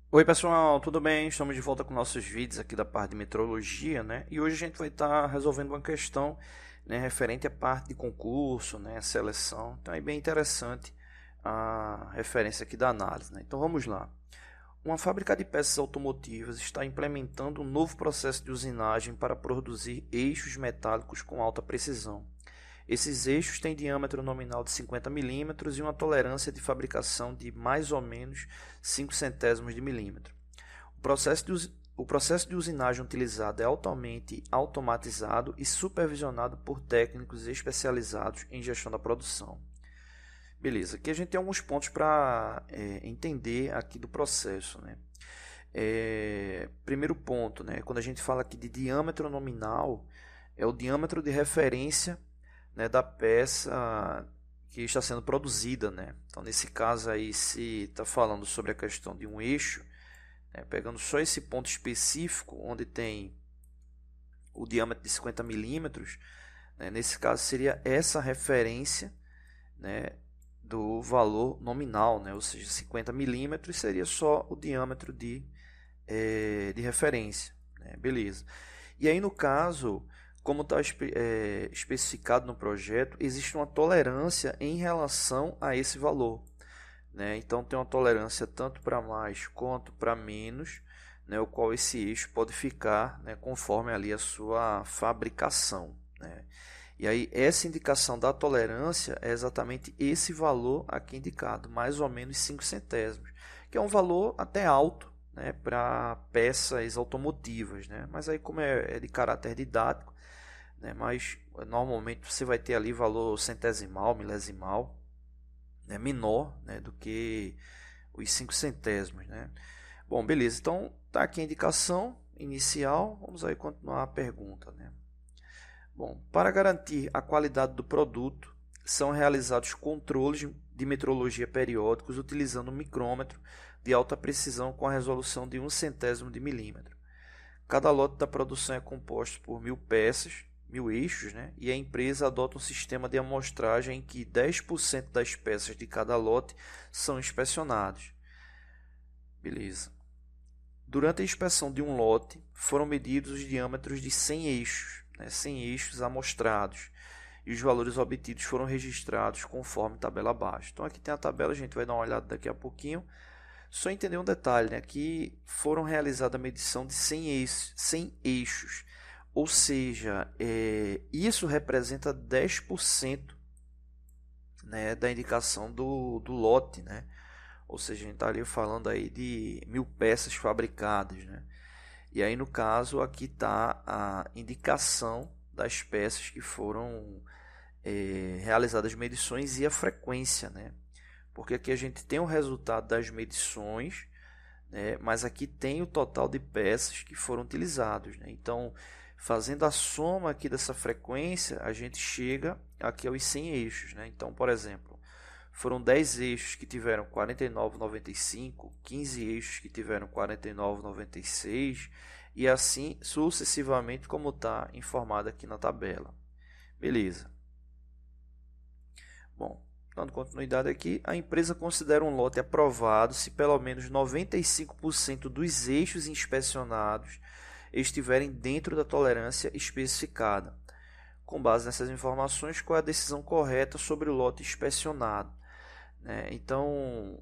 Oi pessoal, tudo bem? Estamos de volta com nossos vídeos aqui da parte de metrologia, né? E hoje a gente vai estar resolvendo uma questão, né, referente à parte de concurso, né, seleção. Então é bem interessante a referência aqui da análise, né? Então vamos lá. Uma fábrica de peças automotivas está implementando um novo processo de usinagem para produzir eixos metálicos com alta precisão. Esses eixos têm diâmetro nominal de 50 milímetros e uma tolerância de fabricação de mais ou menos 5 centésimos de milímetro. O processo de usinagem utilizado é altamente automatizado e supervisionado por técnicos especializados em gestão da produção. Beleza, aqui a gente tem alguns pontos para entender aqui do processo, né? Primeiro ponto, né? Quando a gente fala aqui de diâmetro nominal, é o diâmetro de referência, né, da peça que está sendo produzida, né? Então, nesse caso aí, se está falando sobre a questão de um eixo, né, pegando só esse ponto específico, onde tem o diâmetro de 50 milímetros, né, nesse caso seria essa referência, né, do valor nominal, né, ou seja, 50 milímetros seria só o diâmetro de referência, né, beleza. E aí, no caso, como está especificado no projeto, existe uma tolerância em relação a esse valor, né? Então, tem uma tolerância tanto para mais quanto para menos, né? O qual esse eixo pode ficar, né, conforme ali a sua fabricação, né? E aí, essa indicação da tolerância é exatamente esse valor aqui indicado, mais ou menos 5 centésimos, que é um valor até alto, né, para peças automotivas, né? Mas aí, como é de caráter didático, né, mas normalmente você vai ter ali valor centesimal, milesimal, né, menor, né, do que os 5 centésimos, né? Bom, beleza. Então, tá aqui a indicação inicial. Vamos aí continuar a pergunta, né? Bom, para garantir a qualidade do produto, são realizados controles de metrologia periódicos utilizando um micrômetro de alta precisão com a resolução de 1 centésimo de milímetro. Cada lote da produção é composto por 1.000 peças, 1.000 eixos, né? E a empresa adota um sistema de amostragem em que 10% das peças de cada lote são inspecionadas. Beleza. Durante a inspeção de um lote, foram medidos os diâmetros de 100 eixos, né? 100 eixos amostrados, e os valores obtidos foram registrados conforme tabela abaixo. Então aqui tem a tabela, a gente vai dar uma olhada daqui a pouquinho. Só entender um detalhe, né? Que foram realizada a medição de 100 eixos, ou seja, isso representa 10%, né, da indicação do lote, né? Ou seja, a gente está ali falando aí de 1.000 peças fabricadas, né? E aí, no caso, aqui está a indicação das peças que foram realizadas medições e a frequência, né? Porque aqui a gente tem o resultado das medições, né? Mas aqui tem o total de peças que foram utilizados, né? Então, fazendo a soma aqui dessa frequência, a gente chega aqui aos 100 eixos, né? Então, por exemplo, foram 10 eixos que tiveram 49,95, 15 eixos que tiveram 49,96 e assim sucessivamente, como está informado aqui na tabela. Beleza. Bom, dando continuidade aqui, a empresa considera um lote aprovado se pelo menos 95% dos eixos inspecionados estiverem dentro da tolerância especificada. Com base nessas informações, qual é a decisão correta sobre o lote inspecionado, né? Então,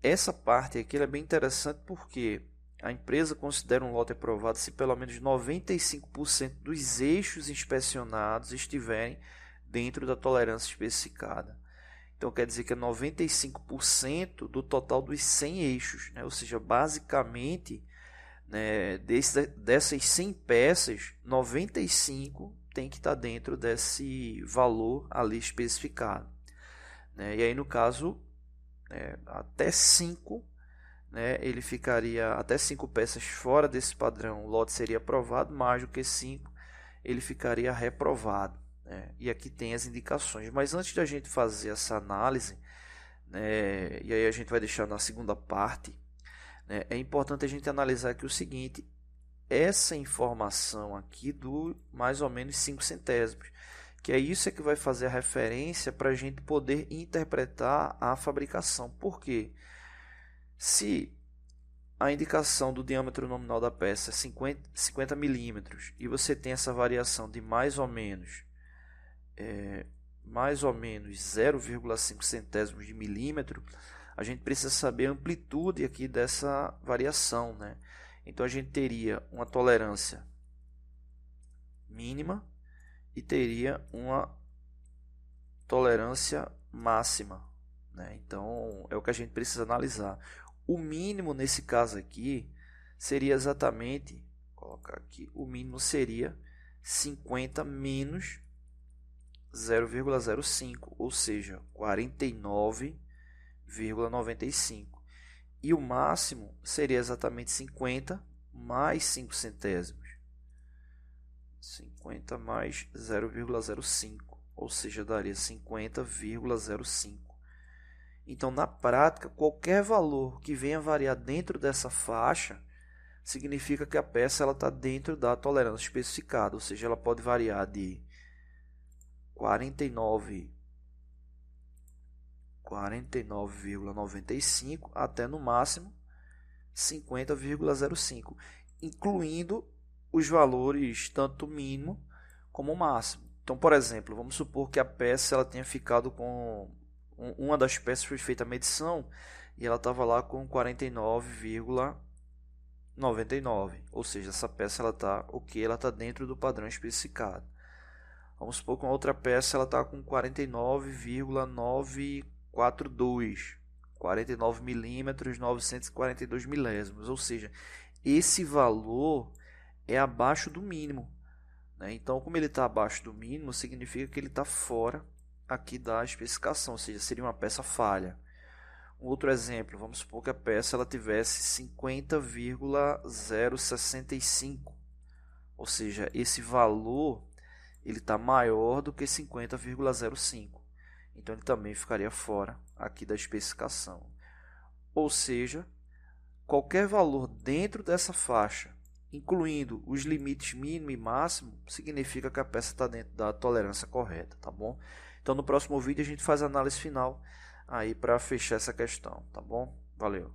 essa parte aqui é bem interessante porque a empresa considera um lote aprovado se pelo menos 95% dos eixos inspecionados estiverem dentro da tolerância especificada. Então quer dizer que é 95% do total dos 100 eixos, né? Ou seja, basicamente, né, dessas 100 peças, 95 tem que estar dentro desse valor ali especificado, né? E aí no caso, até 5, né, ele ficaria até 5 peças fora desse padrão, o lote seria aprovado, mais do que 5 ele ficaria reprovado, né? E aqui tem as indicações. Mas antes da gente fazer essa análise, né, e aí a gente vai deixar na segunda parte, né, é importante a gente analisar aqui o seguinte: essa informação aqui do mais ou menos 5 centésimos, que é isso que vai fazer a referência para a gente poder interpretar a fabricação. Por quê? Se a indicação do diâmetro nominal da peça é 50 milímetros e você tem essa variação de mais ou menos 0,5 centésimos de milímetro, a gente precisa saber a amplitude aqui dessa variação, né? Então a gente teria uma tolerância mínima e teria uma tolerância máxima, né? Então é o que a gente precisa analisar. O mínimo nesse caso aqui seria exatamente, vou colocar aqui, o mínimo seria 50 menos 0,05, ou seja, 49,95. E o máximo seria exatamente 50 mais 5 centésimos. 50 mais 0,05, ou seja, daria 50,05. Então, na prática, qualquer valor que venha variar dentro dessa faixa significa que a peça está dentro da tolerância especificada, ou seja, ela pode variar de 49,95 até no máximo 50,05, incluindo os valores tanto mínimo como máximo. Então, por exemplo, vamos supor que a peça ela tenha ficado com uma das peças foi feita a medição e ela estava lá com 49,99, ou seja, essa peça ela está ela está dentro do padrão especificado. Vamos supor que uma outra peça ela está com 49,942, 49 milímetros, 942 milésimos, ou seja, esse valor é abaixo do mínimo, né? Então, como ele está abaixo do mínimo, significa que ele está fora aqui da especificação, ou seja, seria uma peça falha. Um outro exemplo, vamos supor que a peça ela tivesse 50,065, ou seja, esse valor ele está maior do que 50,05. Então, ele também ficaria fora aqui da especificação. Ou seja, qualquer valor dentro dessa faixa, incluindo os limites mínimo e máximo, significa que a peça está dentro da tolerância correta, tá bom? Então, no próximo vídeo, a gente faz a análise final aí para fechar essa questão, tá bom? Valeu!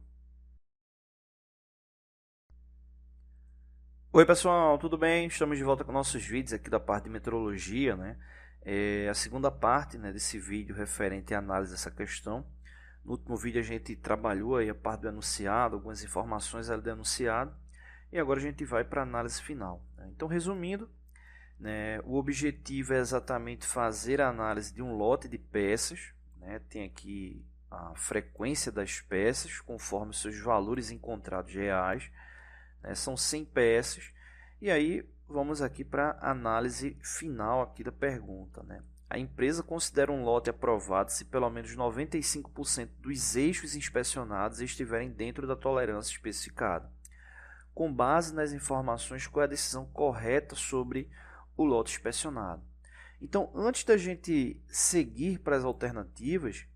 Oi pessoal, tudo bem? Estamos de volta com nossos vídeos aqui da parte de meteorologia, né? A segunda parte, né, desse vídeo referente à análise dessa questão. No último vídeo a gente trabalhou aí a parte do enunciado, algumas informações ali do enunciado, e agora a gente vai para a análise final, né? Então, resumindo, né, o objetivo é exatamente fazer a análise de um lote de peças, né? Tem aqui a frequência das peças conforme seus valores encontrados reais, né? São 100 peças. E aí vamos aqui para a análise final aqui da pergunta, né? A empresa considera um lote aprovado se pelo menos 95% dos eixos inspecionados estiverem dentro da tolerância especificada. Com base nas informações, qual é a decisão correta sobre o lote inspecionado? Então, antes da gente seguir para as alternativas,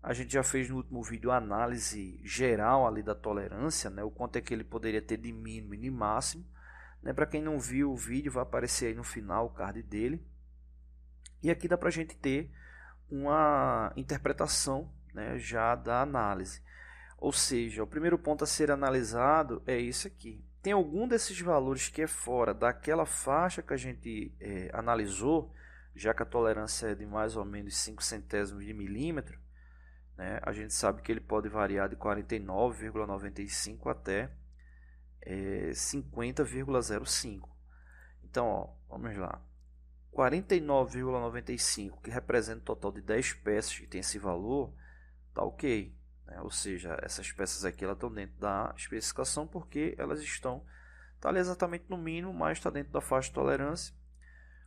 a gente já fez no último vídeo a análise geral ali da tolerância, né? O quanto é que ele poderia ter de mínimo e de máximo, né? Para quem não viu o vídeo, vai aparecer aí no final o card dele. E aqui dá para a gente ter uma interpretação, né, já da análise. Ou seja, o primeiro ponto a ser analisado é isso aqui. Tem algum desses valores que é fora daquela faixa que a gente analisou, já que a tolerância é de mais ou menos 5 centésimos de milímetro, né? A gente sabe que ele pode variar de 49,95 até 50,05. Então, ó, vamos lá. 49,95, que representa um total de 10 peças que tem esse valor, tá ok, né? Ou seja, essas peças aqui elas estão dentro da especificação porque elas estão ali exatamente no mínimo, mas está dentro da faixa de tolerância.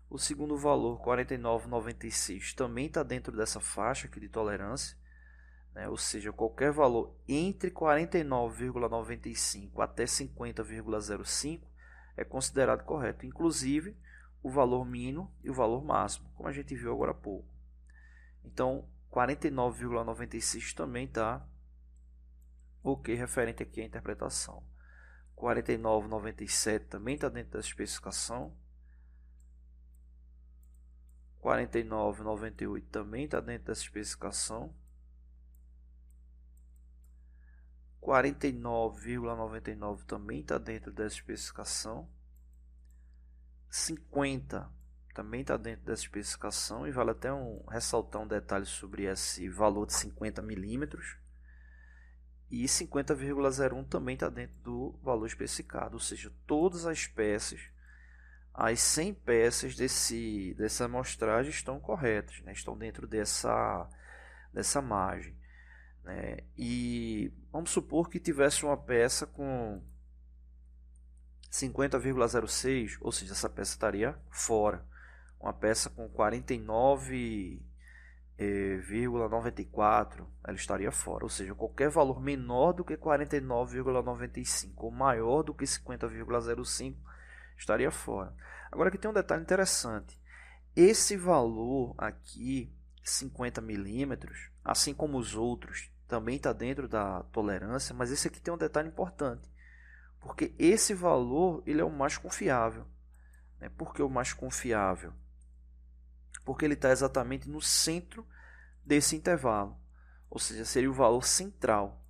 O segundo valor, 49,96, também está dentro dessa faixa aqui de tolerância, né? Ou seja, qualquer valor entre 49,95 até 50,05 é considerado correto, inclusive o valor mínimo e o valor máximo, como a gente viu agora há pouco. Então, 49,96 também está ok, referente aqui à interpretação. 49,97 também está dentro da especificação. 49,98 também está dentro dessa especificação. 49,99 também está dentro dessa especificação. 50 também está dentro dessa especificação, e vale até ressaltar um detalhe sobre esse valor de 50 milímetros. E 50,01 também está dentro do valor especificado, ou seja, todas as peças, as 100 peças dessa amostragem estão corretas, né? Estão dentro dessa margem, né? E vamos supor que tivesse uma peça com 50,06, ou seja, essa peça estaria fora. Uma peça com 49,94, ela estaria fora, ou seja, qualquer valor menor do que 49,95 ou maior do que 50,05 estaria fora. Agora aqui tem um detalhe interessante. Esse valor aqui, 50 milímetros, assim como os outros, também está dentro da tolerância, mas esse aqui tem um detalhe importante, porque esse valor ele é o mais confiável. Por que o mais confiável? Porque ele está exatamente no centro desse intervalo, ou seja, seria o valor central.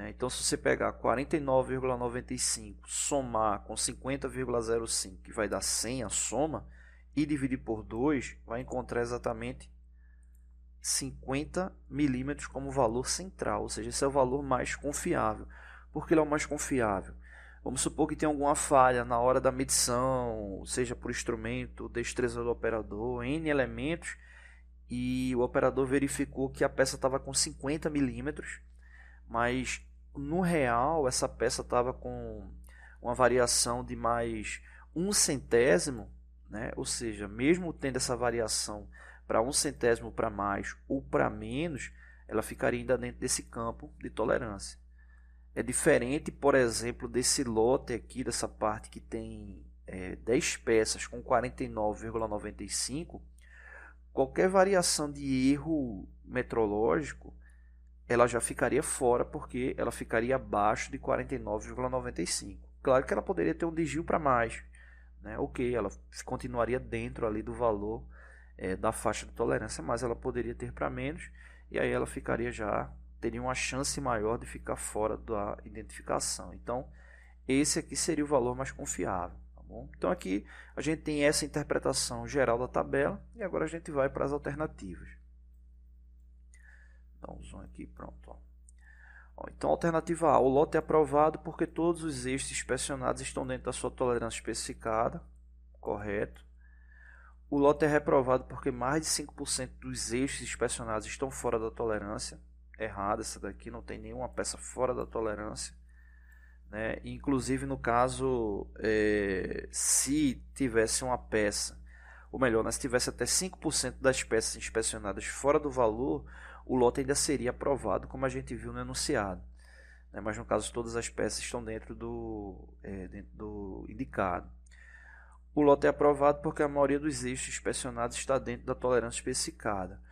Então, se você pegar 49,95, somar com 50,05, que vai dar 100 a soma, e dividir por 2, vai encontrar exatamente 50 milímetros como valor central, ou seja, esse é o valor mais confiável. Por que ele é o mais confiável? Vamos supor que tem alguma falha na hora da medição, seja por instrumento, destreza do operador, N elementos, e o operador verificou que a peça estava com 50 milímetros, mas no real essa peça estava com uma variação de mais 1/100, né? Ou seja, mesmo tendo essa variação para 1/100 para mais ou para menos, ela ficaria ainda dentro desse campo de tolerância. É diferente, por exemplo, desse lote aqui, dessa parte que tem 10 peças com 49,95. Qualquer variação de erro metrológico, ela já ficaria fora, porque ela ficaria abaixo de 49,95. Claro que ela poderia ter um desvio para mais, né? Ok, ela continuaria dentro ali do valor da faixa de tolerância, mas ela poderia ter para menos, e aí ela teria uma chance maior de ficar fora da identificação. Então, esse aqui seria o valor mais confiável. Então aqui a gente tem essa interpretação geral da tabela, e agora a gente vai para as alternativas. Dá um zoom aqui, pronto. Então, alternativa A, o lote é aprovado porque todos os eixos inspecionados estão dentro da sua tolerância especificada, correto. O lote é reprovado porque mais de 5% dos eixos inspecionados estão fora da tolerância, errado, essa daqui não tem nenhuma peça fora da tolerância. Inclusive no caso, se tivesse uma peça, ou melhor, se tivesse até 5% das peças inspecionadas fora do valor, o lote ainda seria aprovado, como a gente viu no enunciado. Mas no caso todas as peças estão dentro do indicado. O lote é aprovado porque a maioria dos eixos inspecionados está dentro da tolerância especificada.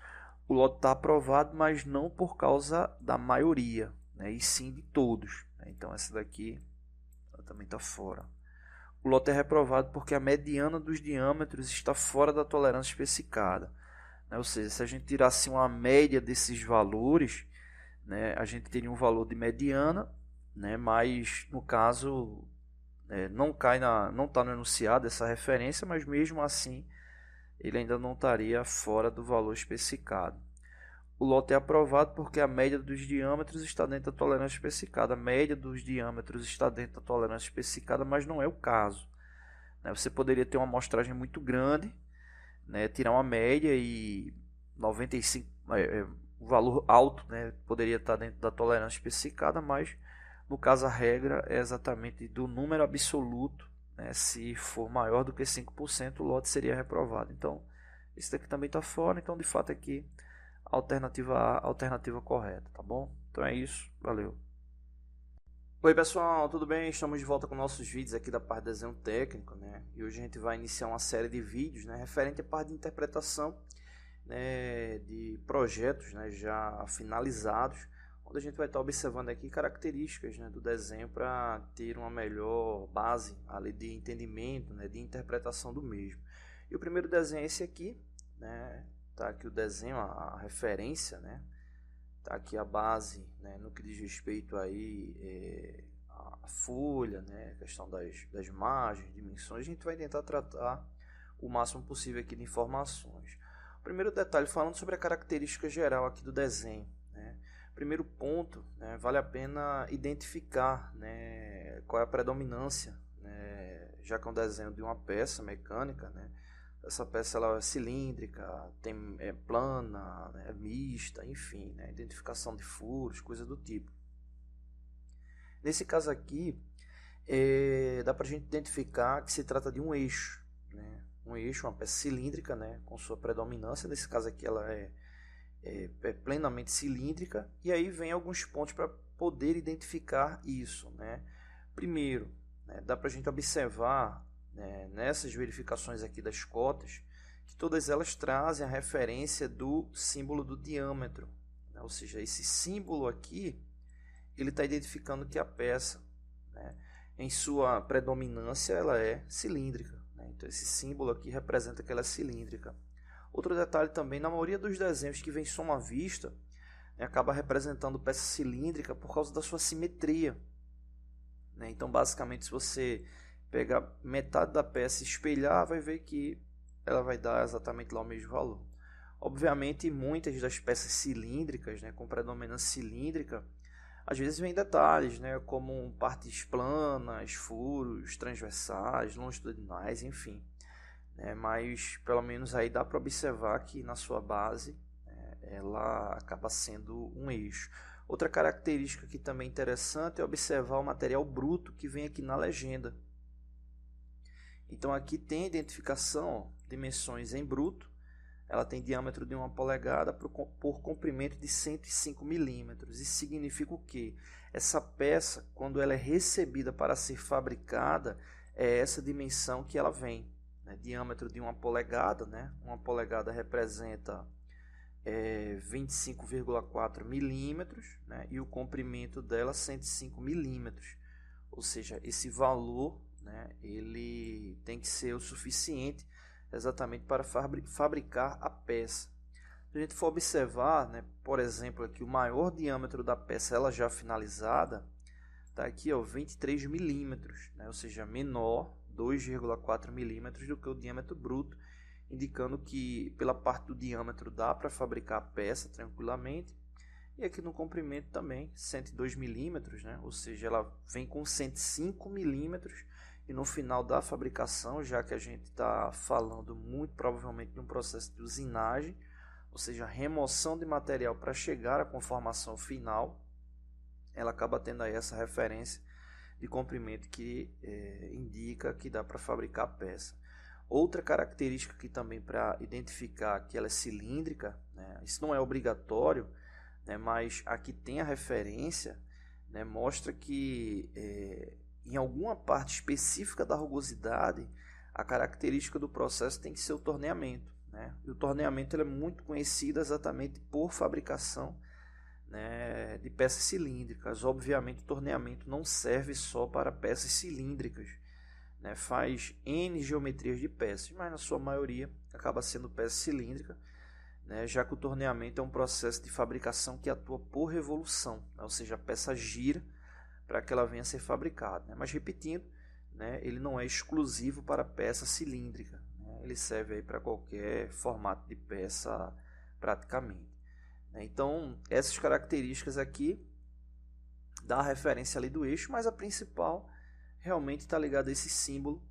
O lote está aprovado, mas não por causa da maioria, e sim de todos. Então essa daqui ela também está fora. O lote é reprovado porque a mediana dos diâmetros está fora da tolerância especificada. Ou seja, se a gente tirasse uma média desses valores, a gente teria um valor de mediana, mas no caso não está no enunciado essa referência, mas mesmo assim ele ainda não estaria fora do valor especificado. O lote é aprovado porque a média dos diâmetros está dentro da tolerância especificada. A média dos diâmetros está dentro da tolerância especificada, mas não é o caso. Você poderia ter uma amostragem muito grande, tirar uma média e 95, o valor alto, poderia estar dentro da tolerância especificada, mas no caso a regra é exatamente do número absoluto. Se for maior do que 5%, o lote seria reprovado. Então, esse daqui também está fora, então de fato aqui alternativa A, alternativa correta, tá bom? Então é isso, valeu. Oi pessoal, tudo bem? Estamos de volta com nossos vídeos aqui da parte de desenho técnico, E hoje a gente vai iniciar uma série de vídeos, referente à parte de interpretação, de projetos, já finalizados, onde a gente vai estar observando aqui características, do desenho para ter uma melhor base ali de entendimento, de interpretação do mesmo. E o primeiro desenho é esse aqui, tá aqui o desenho, a referência, tá aqui a base, né, no que diz respeito aí a folha, né, a questão das margens, dimensões. A gente vai tentar tratar o máximo possível aqui de informações. O primeiro detalhe, falando sobre a característica geral aqui do desenho, né. Primeiro ponto, né, vale a pena identificar, né, qual é a predominância, né, já que é um desenho de uma peça mecânica, né. Essa peça ela é cilíndrica, é plana, né, é mista, enfim, né, identificação de furos, coisa do tipo. Nesse caso aqui, dá para a gente identificar que se trata de um eixo, né, um eixo, uma peça cilíndrica, né, com sua predominância. Nesse caso aqui ela é plenamente cilíndrica, e aí vem alguns pontos para poder identificar isso, né. Primeiro, né, dá para a gente observar, né, nessas verificações aqui das cotas, que todas elas trazem a referência do símbolo do diâmetro, né, ou seja, esse símbolo aqui ele está identificando que a peça, né, em sua predominância ela é cilíndrica, né, então esse símbolo aqui representa que ela é cilíndrica. Outro detalhe também, na maioria dos desenhos que vem só à vista, né, acaba representando peça cilíndrica por causa da sua simetria, né? Então, basicamente, se você pegar metade da peça e espelhar, vai ver que ela vai dar exatamente lá o mesmo valor. Obviamente, muitas das peças cilíndricas, né, com predominância cilíndrica, às vezes vem detalhes, né, como partes planas, furos, transversais, longitudinais, enfim. Mas pelo menos aí dá para observar que na sua base, né, ela acaba sendo um eixo. Outra característica que também é interessante é observar o material bruto que vem aqui na legenda. Então aqui tem a identificação, ó, dimensões em bruto, ela tem diâmetro de 1 polegada por comprimento de 105 milímetros. Isso significa o quê? Essa peça, quando ela é recebida para ser fabricada, é essa dimensão que ela vem. Diâmetro de 1 polegada, né? 1 polegada representa 25,4 milímetros, né? E o comprimento dela 105 milímetros, ou seja, esse valor, né, ele tem que ser o suficiente exatamente para fabricar a peça. Se a gente for observar, né, por exemplo, aqui o maior diâmetro da peça ela já finalizada está aqui, ó, 23 milímetros, né, ou seja, menor 2,4 milímetros do que o diâmetro bruto, indicando que pela parte do diâmetro dá para fabricar a peça tranquilamente. E aqui no comprimento também 102 milímetros, né? Ou seja, ela vem com 105 milímetros, e no final da fabricação, já que a gente está falando muito provavelmente de um processo de usinagem, ou seja, remoção de material para chegar à conformação final, ela acaba tendo aí essa referência de comprimento que indica que dá para fabricar a peça. Outra característica que também para identificar que ela é cilíndrica, né, isso não é obrigatório, né, mas aqui tem a referência, né, mostra que em alguma parte específica da rugosidade, a característica do processo tem que ser o torneamento, né? E o torneamento ele é muito conhecido exatamente por fabricação, né, de peças cilíndricas. Obviamente o torneamento não serve só para peças cilíndricas, né, faz N geometrias de peças, mas na sua maioria acaba sendo peça cilíndrica, né, já que o torneamento é um processo de fabricação que atua por revolução, né, ou seja, a peça gira para que ela venha a ser fabricada, né? Mas repetindo, né, ele não é exclusivo para peça cilíndrica, né, ele serve aí para qualquer formato de peça praticamente. Então, essas características aqui dá a referência ali do eixo, mas a principal realmente está ligada a esse símbolo,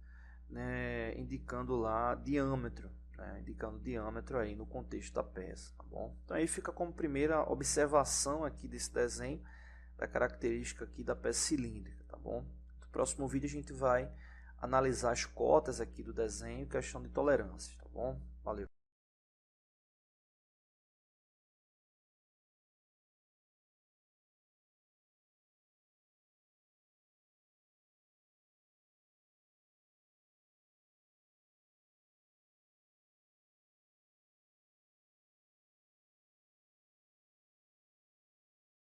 né, indicando lá diâmetro, né, indicando diâmetro aí no contexto da peça, tá bom? Então aí fica como primeira observação aqui desse desenho da característica aqui da peça cilíndrica, tá bom? No próximo vídeo a gente vai analisar as cotas aqui do desenho, questão de tolerância, tá bom? Valeu!